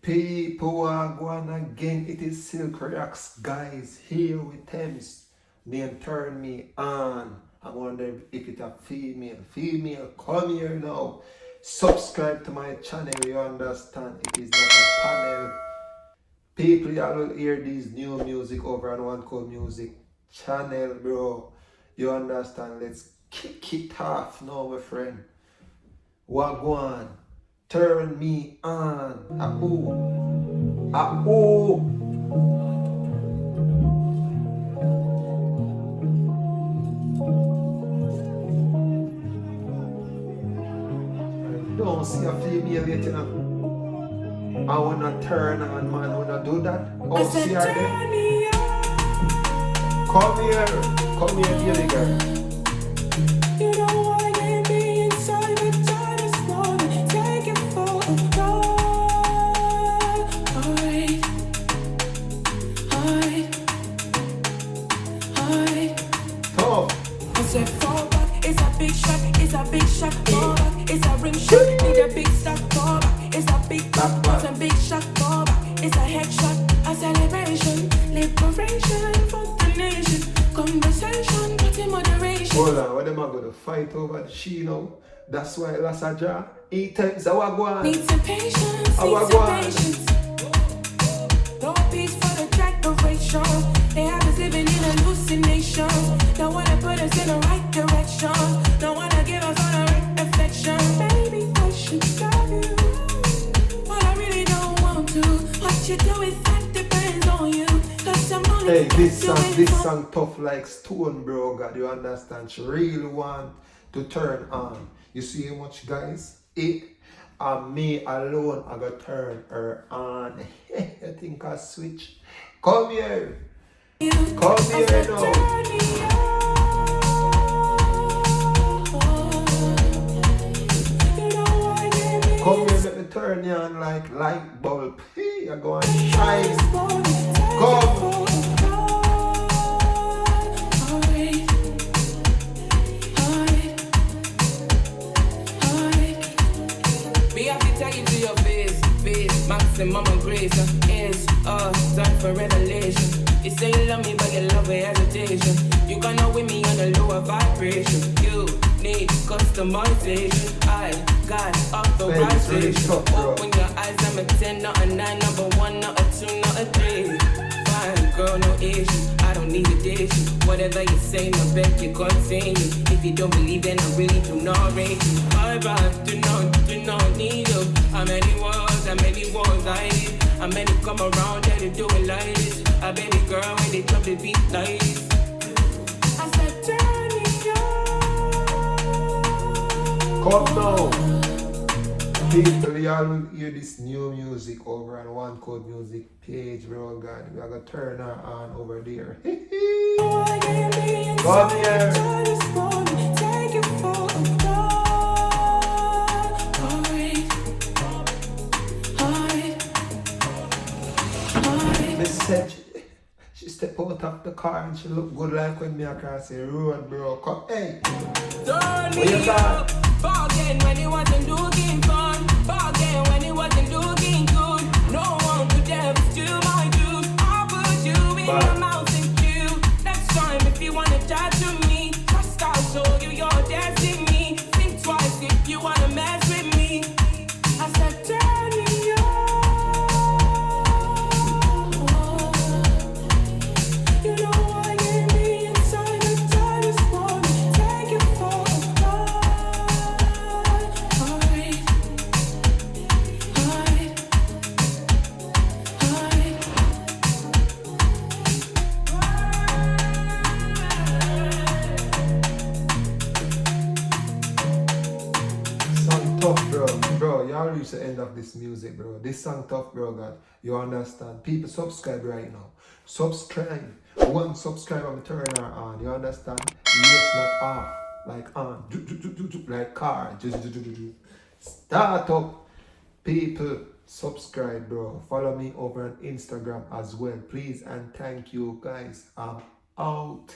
People are going again. It is Silk Rocks, guys. Here with Tems. They turn me on. I wonder if it's a female. Female, come here now. Subscribe to my channel. You understand? It is not a panel. People, y'all will hear these new music over on One Code Music channel, bro. You understand? Let's kick it off now, my friend. Wagwan. Turn me on. Ah-oh. Ah-oh. Don't see a female yet, you know. I wanna turn on, man. I wanna do that. Oh, see her there. Come here. Come here, baby girl. You don't wanna get me inside, but I just wanna take it for a ride. Hide. Tough. I said fall back, it's a big shot, it's a big shot. Fall back, it's a rim shot, need a big stack. Fall back, it's a big back, it's a big shot. Fall back, it's a headshot, a celebration, liberation for the nation. Conversation, but in moderation. Hold on, what am I gonna fight over the she now? That's why last a draw. 8 times I was going. Need some patience, need some patience. No peace for the decoration. They have us living in hallucinations. Don't wanna put us in the right direction. Don't wanna give us all the right affection. Baby, I should love you, but I really don't want to. What you do with that depends on you. Hey, this song tough like stone, bro. God, you understand? She really want to turn on. You see how much, guys? It and me alone, I got turn her on. I think I switch. Come here. Come here now. Come here, let me turn you on like light bulb. Hey, you're going to shine. Come. Maximum grace is time for revelation. You say you love me, but you love with hesitation. You gonna with me on a lower vibration. You need customization. I got authorization. Open your eyes, I'm a 10, not a 9, number 1, not a 2, not a 3. Fine girl, no issue. I don't need addition. Whatever you say, no beg you continue. If you don't believe, then I really do not rate you. I do not need you. How many words I need? How many come around that they do it like this? A baby girl when they drop the beat like this. I said turn me on. Come now. People, y'all will hear this new music over on One Code Music page, bro. God, we are gonna turn her on over there. Come here. She step out of the car and she look good like when me across the road, bro. Come, hey. Turn me up. Bargain when it wasn't looking fun. Bargain when it wasn't looking good. No one could ever steal my dude. I'll put you in my mouth and chew. Next time if you wanna chat to me, trust I'll show you your destiny. Think twice if you wanna mess with me. I said turn me up. You know I get me inside, but I just wanna take it for a ride. Song tough, bro. Bro, y'all reach the end of this music, bro. This song tough, bro, God. You understand? People, subscribe right now. Subscribe. One subscribe and turn her on. You understand? Yes, not off. Like on. Like car. Start up. People, subscribe, bro. Follow me over on Instagram as well. Please and thank you, guys. I'm out.